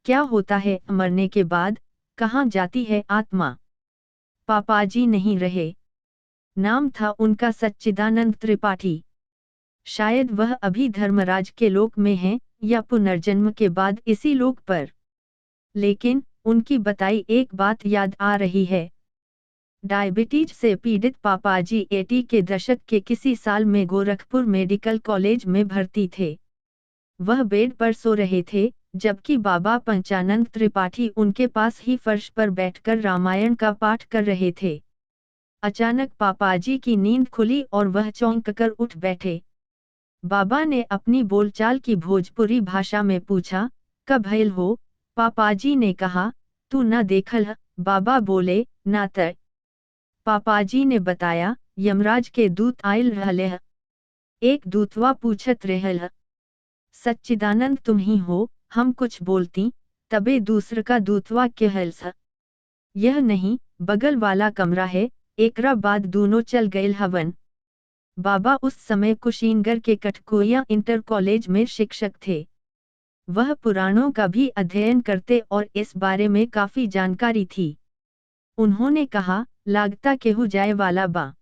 क्या होता है मरने के बाद, कहाँ जाती है आत्मा? पापाजी नहीं रहे। नाम था उनका सच्चिदानंद त्रिपाठी। शायद वह अभी धर्मराज के लोक में हैं, या पुनर्जन्म के बाद इसी लोक पर। लेकिन उनकी बताई एक बात याद आ रही है। डायबिटीज से पीड़ित पापाजी 80 के दशक के किसी साल में गोरखपुर मेडिकल कॉलेज में भर्ती थे। वह बेड पर सो रहे थे, जबकि बाबा पंचानंद त्रिपाठी उनके पास ही फर्श पर बैठकर रामायण का पाठ कर रहे थे। अचानक पापाजी की नींद खुली और वह चौंक कर उठ बैठे। बाबा ने अपनी बोलचाल की भोजपुरी भाषा में पूछा, कब भइल हो? पापाजी ने कहा, तू न देखल ह? बाबा बोले, ना त। पापाजी ने बताया, यमराज के दूत आयल रहले ह। एक दूतवा पूछत रहल ह, सच्चिदानंद तुम ही हो? हम कुछ बोलती, तबे दूसर का दूतवा कहलस, यह नहीं, बगल वाला कमरा है, एकरा बाद दोनों चल गए हवन। बाबा उस समय कुशीनगर के कठकोया इंटर कॉलेज में शिक्षक थे। वह पुराणों का भी अध्ययन करते और इस बारे में काफी जानकारी थी। उन्होंने कहा, लागता केहू जाए वाला बा।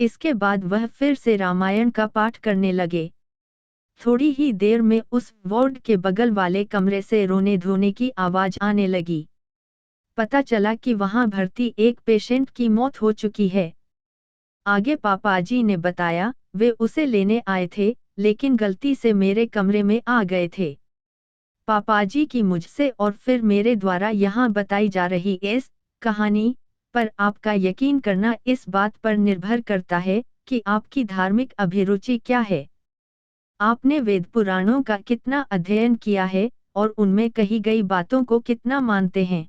इसके बाद वह फिर से रामायण का पाठ करने लगे। थोड़ी ही देर में उस वार्ड के बगल वाले कमरे से रोने धोने की आवाज आने लगी। पता चला कि वहां भर्ती एक पेशेंट की मौत हो चुकी है। आगे पापाजी ने बताया, वे उसे लेने आए थे, लेकिन गलती से मेरे कमरे में आ गए थे। पापाजी की मुझसे और फिर मेरे द्वारा यहाँ बताई जा रही इस कहानी पर आपका यकीन करना इस बात पर निर्भर करता है कि आपकी धार्मिक अभिरुचि क्या है। आपने वेद पुराणों का कितना अध्ययन किया है और उनमें कही गई बातों को कितना मानते हैं?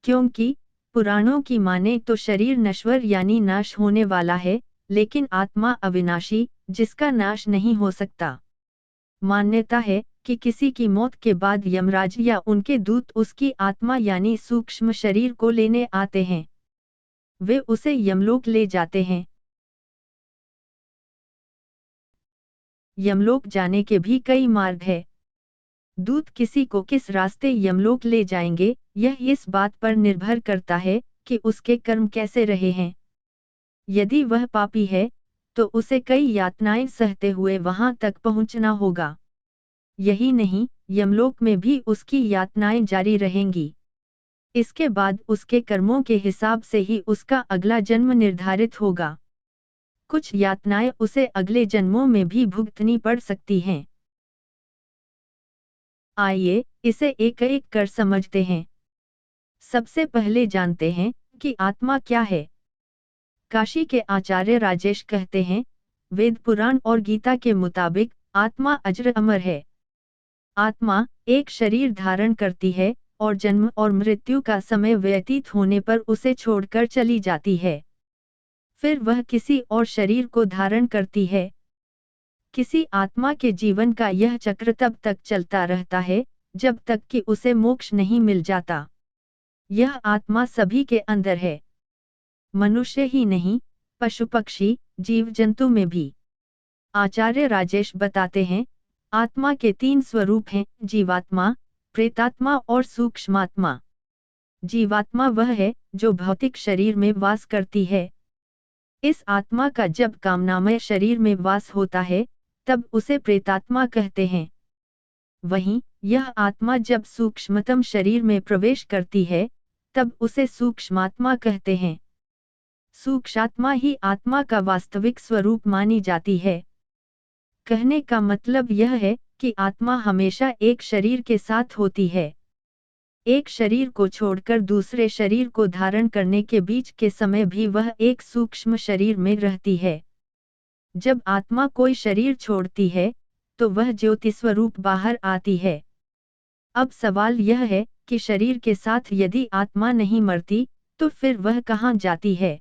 क्योंकि पुराणों की माने तो शरीर नश्वर यानी नाश होने वाला है, लेकिन आत्मा अविनाशी, जिसका नाश नहीं हो सकता। मान्यता है कि किसी की मौत के बाद यमराज या उनके दूत उसकी आत्मा यानी सूक्ष्म शरीर को लेने आते हैं। वे उसे यमलोक ले जाते हैं। यमलोक जाने के भी कई मार्ग है। दूत किसी को किस रास्ते यमलोक ले जाएंगे, यह इस बात पर निर्भर करता है कि उसके कर्म कैसे रहे हैं। यदि वह पापी है, तो उसे कई यातनाएं सहते हुए वहां तक पहुंचना होगा। यही नहीं, यमलोक में भी उसकी यातनाएं जारी रहेंगी। इसके बाद उसके कर्मों के हिसाब से ही उसका अगला जन्म निर्धारित होगा। कुछ यातनाएं उसे अगले जन्मों में भी भुगतनी पड़ सकती हैं। आइए इसे एक एक कर समझते हैं। सबसे पहले जानते हैं कि आत्मा क्या है। काशी के आचार्य राजेश कहते हैं, वेद पुराण और गीता के मुताबिक आत्मा अजर अमर है। आत्मा एक शरीर धारण करती है और जन्म और मृत्यु का समय व्यतीत होने पर उसे छोड़कर चली जाती है। फिर वह किसी और शरीर को धारण करती है। किसी आत्मा के जीवन का यह चक्र तब तक चलता रहता है, जब तक कि उसे मोक्ष नहीं मिल जाता। यह आत्मा सभी के अंदर है। मनुष्य ही नहीं, पशु पक्षी, जीव जंतु में भी। आचार्य राजेश बताते हैं, आत्मा के 3 स्वरूप हैं, जीवात्मा, प्रेतात्मा और सूक्ष्मात्मा। जीवात्मा वह है जो भौतिक शरीर में वास करती है। इस आत्मा का जब कामनामय शरीर में वास होता है, तब उसे प्रेतात्मा कहते हैं। वहीं यह आत्मा जब सूक्ष्मतम शरीर में प्रवेश करती है, तब उसे सूक्ष्मात्मा कहते हैं। सूक्ष्मात्मा ही आत्मा का वास्तविक स्वरूप मानी जाती है। कहने का मतलब यह है कि आत्मा हमेशा एक शरीर के साथ होती है। एक शरीर को छोड़कर दूसरे शरीर को धारण करने के बीच के समय भी वह एक सूक्ष्म शरीर में रहती है। जब आत्मा कोई शरीर छोड़ती है, तो वह ज्योति स्वरूप बाहर आती है। अब सवाल यह है कि शरीर के साथ यदि आत्मा नहीं मरती, तो फिर वह कहाँ जाती है?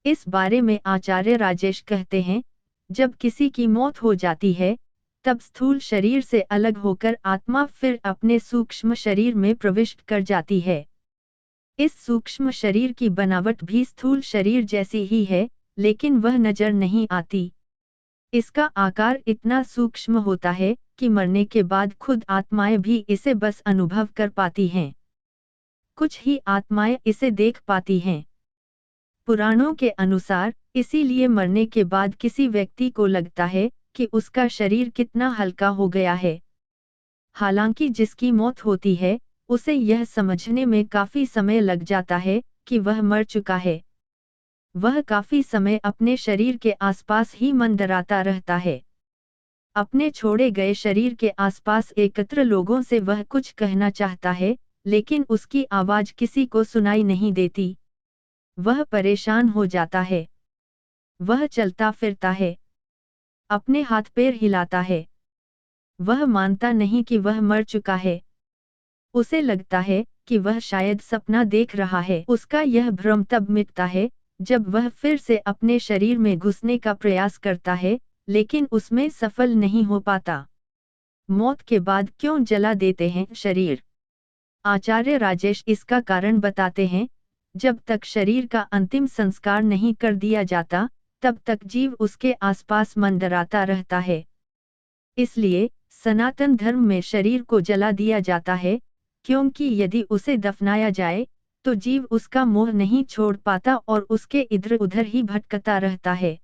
इस बारे में आचार्य राजेश कहते हैं, जब किसी की मौत हो जाती है, तब स्थूल शरीर से अलग होकर आत्मा फिर अपने सूक्ष्म शरीर में प्रविष्ट कर जाती है। इस सूक्ष्म शरीर की बनावट भी स्थूल शरीर जैसी ही है, लेकिन वह नजर नहीं आती। इसका आकार इतना सूक्ष्म होता है कि मरने के बाद खुद आत्माएं भी इसे बस अनुभव कर पाती हैं। कुछ ही आत्माएं इसे देख पाती हैं। पुराणों के अनुसार इसीलिए मरने के बाद किसी व्यक्ति को लगता है कि उसका शरीर कितना हल्का हो गया है। हालांकि जिसकी मौत होती है, उसे यह समझने में काफी समय लग जाता है कि वह मर चुका है। वह काफी समय अपने शरीर के आसपास ही मंडराता रहता है। अपने छोड़े गए शरीर के आसपास एकत्र लोगों से वह कुछ कहना चाहता है, लेकिन उसकी आवाज किसी को सुनाई नहीं देती। वह परेशान हो जाता है। वह चलता फिरता है, अपने हाथ पैर हिलाता है। वह मानता नहीं कि वह मर चुका है। उसे लगता है कि वह शायद सपना देख रहा है। उसका यह भ्रम तब मिटता है जब वह फिर से अपने शरीर में घुसने का प्रयास करता है, लेकिन उसमें सफल नहीं हो पाता। मौत के बाद क्यों जला देते हैं शरीर? आचार्य राजेश इसका कारण बताते हैं, जब तक शरीर का अंतिम संस्कार नहीं कर दिया जाता, तब तक जीव उसके आसपास मंडराता रहता है। इसलिए सनातन धर्म में शरीर को जला दिया जाता है, क्योंकि यदि उसे दफनाया जाए, तो जीव उसका मोह नहीं छोड़ पाता और उसके इधर उधर ही भटकता रहता है।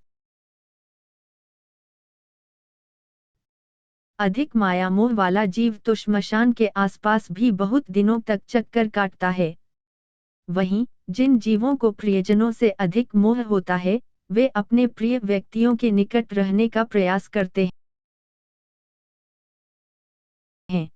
अधिक माया मोह वाला जीव तो श्मशान के आसपास भी बहुत दिनों तक चक्कर काटता है। वहीं जिन जीवों को प्रियजनों से अधिक मोह होता है, वे अपने प्रिय व्यक्तियों के निकट रहने का प्रयास करते हैं।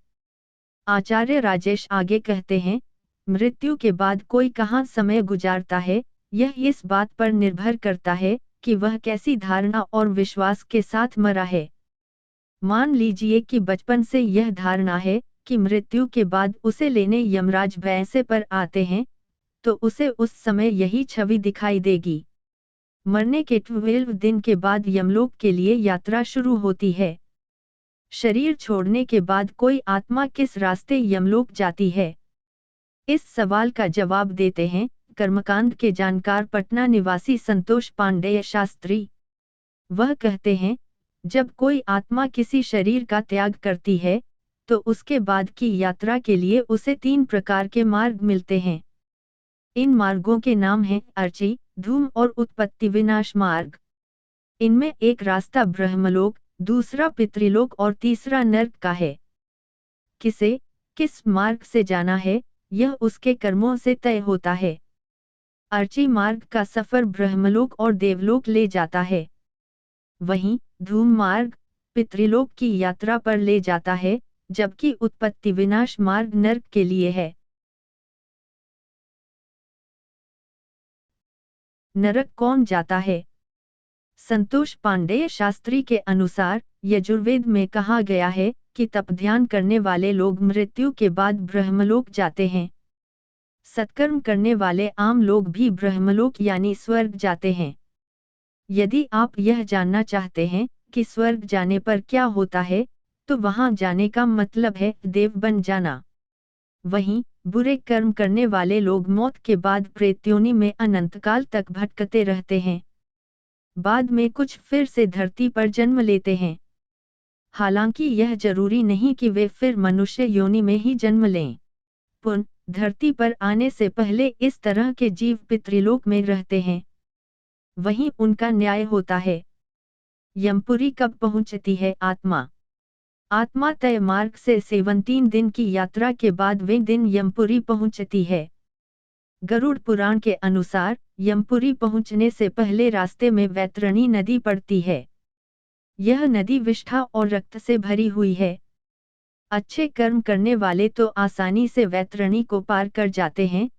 आचार्य राजेश आगे कहते हैं, मृत्यु के बाद कोई कहाँ समय गुजारता है, यह इस बात पर निर्भर करता है कि वह कैसी धारणा और विश्वास के साथ मरा है। मान लीजिए कि बचपन से यह धारणा है कि मृत्यु के बाद उसे लेने यमराज भैंसे पर आते हैं, तो उसे उस समय यही छवि दिखाई देगी। मरने के 12 दिन के बाद यमलोक के लिए यात्रा शुरू होती है। शरीर छोड़ने के बाद कोई आत्मा किस रास्ते यमलोक जाती है? इस सवाल का जवाब देते हैं कर्मकांड के जानकार पटना निवासी संतोष पांडेय शास्त्री। वह कहते हैं, जब कोई आत्मा किसी शरीर का त्याग करती है, तो उसके बाद की यात्रा के लिए उसे 3 प्रकार के मार्ग मिलते हैं। इन मार्गों के नाम हैं अर्ची, धूम और उत्पत्ति विनाश मार्ग। इनमें एक रास्ता ब्रह्मलोक, दूसरा पितृलोक और तीसरा नर्क का है। किसे किस मार्ग से जाना है, यह उसके कर्मों से तय होता है। अर्ची मार्ग का सफर ब्रह्मलोक और देवलोक ले जाता है। वहीं धूम मार्ग पितृलोक की यात्रा पर ले जाता है, जबकि उत्पत्ति विनाश मार्ग नर्क के लिए है। नरक कौन जाता है? संतोष पांडेय शास्त्री के अनुसार यजुर्वेद में कहा गया है कि तप ध्यान करने वाले लोग मृत्यु के बाद ब्रह्मलोक जाते हैं। सत्कर्म करने वाले आम लोग भी ब्रह्मलोक यानी स्वर्ग जाते हैं। यदि आप यह जानना चाहते हैं कि स्वर्ग जाने पर क्या होता है, तो वहां जाने का मतलब है देव बन जाना। वहीं बुरे कर्म करने वाले लोग मौत के बाद प्रेतयोनि में अनंतकाल तक भटकते रहते हैं। बाद में कुछ फिर से धरती पर जन्म लेते हैं। हालांकि यह जरूरी नहीं कि वे फिर मनुष्य योनि में ही जन्म लें। पुनः धरती पर आने से पहले इस तरह के जीव पितृलोक में रहते हैं। वहीं उनका न्याय होता है। यमपुरी कब पहुंचती है आत्मा? आत्मा तय मार्ग से 17 दिन की यात्रा के बाद वे दिन यमपुरी पहुंचती है। गरुड़ पुराण के अनुसार यमपुरी पहुंचने से पहले रास्ते में वैतरणी नदी पड़ती है। यह नदी विष्ठा और रक्त से भरी हुई है। अच्छे कर्म करने वाले तो आसानी से वैतरणी को पार कर जाते हैं,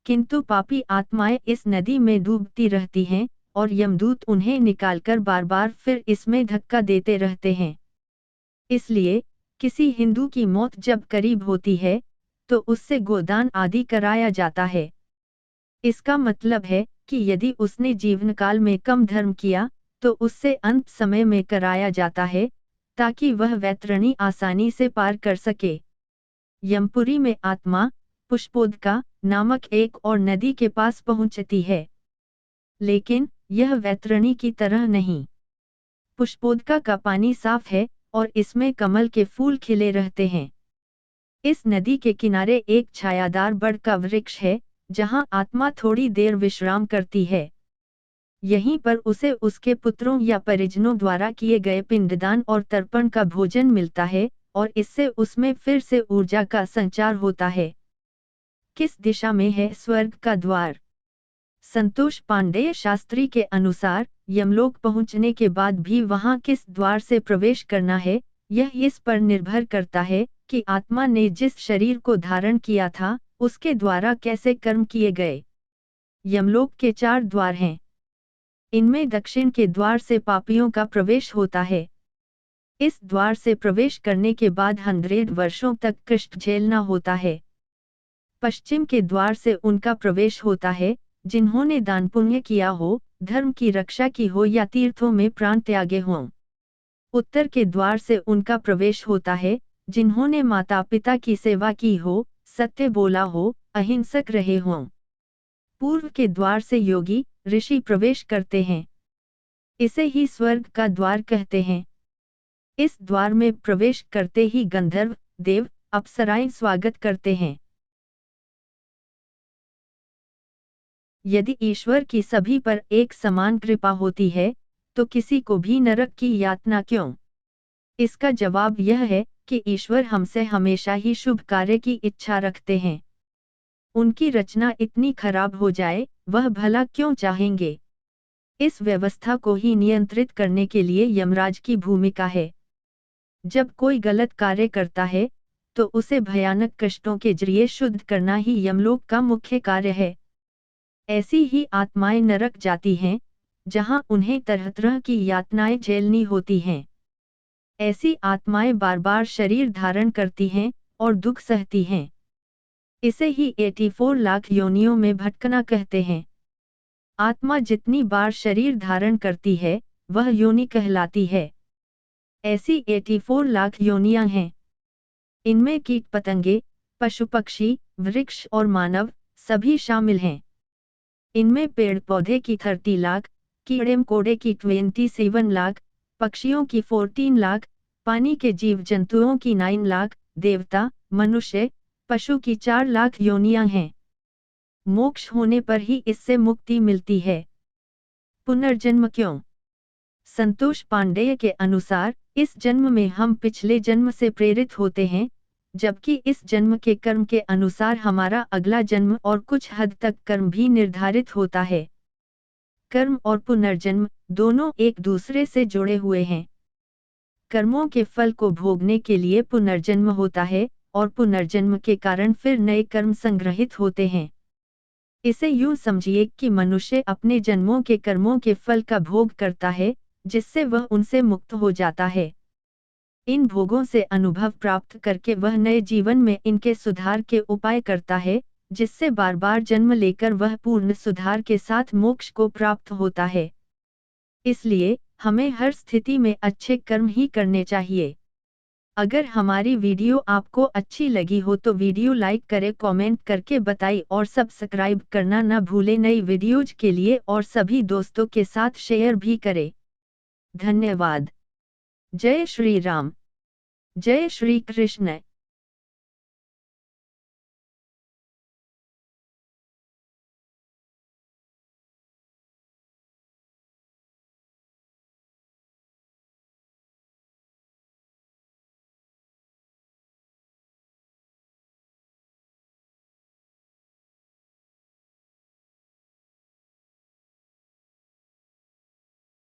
किंतु पापी आत्माएं इस नदी में डूबती रहती हैं और यमदूत उन्हें निकालकर बार बार फिर इसमें धक्का देते रहते हैं। इसलिए किसी हिंदू की मौत जब करीब होती है, तो उससे गोदान आदि कराया जाता है। इसका मतलब है कि यदि उसने जीवनकाल में कम धर्म किया, तो उससे अंत समय में कराया जाता है, ताकि वह वैतरणी आसानी से पार कर सके। यमपुरी में आत्मा पुष्पोदका नामक एक और नदी के पास पहुंचती है, लेकिन यह वैतरणी की तरह नहीं। पुष्पोदका का पानी साफ है और इसमें कमल के फूल खिले रहते हैं। इस नदी के किनारे एक छायादार बड़ का वृक्ष है, जहां आत्मा थोड़ी देर विश्राम करती है। यहीं पर उसे उसके पुत्रों या परिजनों द्वारा किए गए पिंडदान और तर्पण का भोजन मिलता है, और इससे उसमें फिर से ऊर्जा का संचार होता है। किस दिशा में है स्वर्ग का द्वार? संतोष पांडेय शास्त्री के अनुसार यमलोक पहुंचने के बाद भी वहां किस द्वार से प्रवेश करना है, यह इस पर निर्भर करता है कि आत्मा ने जिस शरीर को धारण किया था, उसके द्वारा कैसे कर्म किए गए। यमलोक के 4 द्वार हैं। इनमें दक्षिण के द्वार से पापियों का प्रवेश होता है। इस द्वार से प्रवेश करने के बाद 100 वर्षों तक कष्ट झेलना होता है। पश्चिम के द्वार से उनका प्रवेश होता है जिन्होंने दान पुण्य किया हो, धर्म की रक्षा की हो या तीर्थों में प्राण त्यागे हों। उत्तर के द्वार से उनका प्रवेश होता है जिन्होंने माता पिता की सेवा की हो, सत्य बोला हो, अहिंसक रहे हों। पूर्व के द्वार से योगी ऋषि प्रवेश करते हैं। इसे ही स्वर्ग का द्वार कहते हैं। इस द्वार में प्रवेश करते ही गंधर्व, देव, अप्सराएं स्वागत करते हैं। यदि ईश्वर की सभी पर एक समान कृपा होती है, तो किसी को भी नरक की यातना क्यों? इसका जवाब यह है कि ईश्वर हमसे हमेशा ही शुभ कार्य की इच्छा रखते हैं। उनकी रचना इतनी खराब हो जाए, वह भला क्यों चाहेंगे? इस व्यवस्था को ही नियंत्रित करने के लिए यमराज की भूमिका है। जब कोई गलत कार्य करता है, तो उसे भयानक कष्टों के जरिए शुद्ध करना ही यमलोक का मुख्य कार्य है। ऐसी ही आत्माएं नरक जाती हैं, जहां उन्हें तरह तरह की यातनाएं झेलनी होती हैं। ऐसी आत्माएं बार बार शरीर धारण करती हैं और दुख सहती हैं। इसे ही 84 लाख योनियों में भटकना कहते हैं। आत्मा जितनी बार शरीर धारण करती है, वह योनि कहलाती है। ऐसी 84 लाख योनियां हैं। इनमें कीट पतंगे, पशु पक्षी, वृक्ष और मानव सभी शामिल हैं। इनमें पेड़ पौधे की 30 लाख, कीड़े मकोड़े की 27 लाख, पक्षियों की 14 लाख, पानी के जीव जंतुओं की 9 लाख, देवता, मनुष्य, पशु की 4 लाख योनियां हैं। मोक्ष होने पर ही इससे मुक्ति मिलती है। पुनर्जन्म क्यों? संतोष पांडेय के अनुसार इस जन्म में हम पिछले जन्म से प्रेरित होते हैं, जबकि इस जन्म के कर्म के अनुसार हमारा अगला जन्म और कुछ हद तक कर्म भी निर्धारित होता है। कर्म और पुनर्जन्म दोनों एक दूसरे से जुड़े हुए हैं। कर्मों के फल को भोगने के लिए पुनर्जन्म होता है, और पुनर्जन्म के कारण फिर नए कर्म संग्रहित होते हैं। इसे यूं समझिए कि मनुष्य अपने जन्मों के कर्मों के फल का भोग करता है, जिससे वह उनसे मुक्त हो जाता है। इन भोगों से अनुभव प्राप्त करके वह नए जीवन में इनके सुधार के उपाय करता है, जिससे बार बार जन्म लेकर वह पूर्ण सुधार के साथ मोक्ष को प्राप्त होता है। इसलिए हमें हर स्थिति में अच्छे कर्म ही करने चाहिए। अगर हमारी वीडियो आपको अच्छी लगी हो तो वीडियो लाइक करें, कमेंट करके बताएं और सब्सक्राइब करना न भूलें नई वीडियोज के लिए, और सभी दोस्तों के साथ शेयर भी करें। धन्यवाद। जय श्री राम। जय श्री कृष्ण।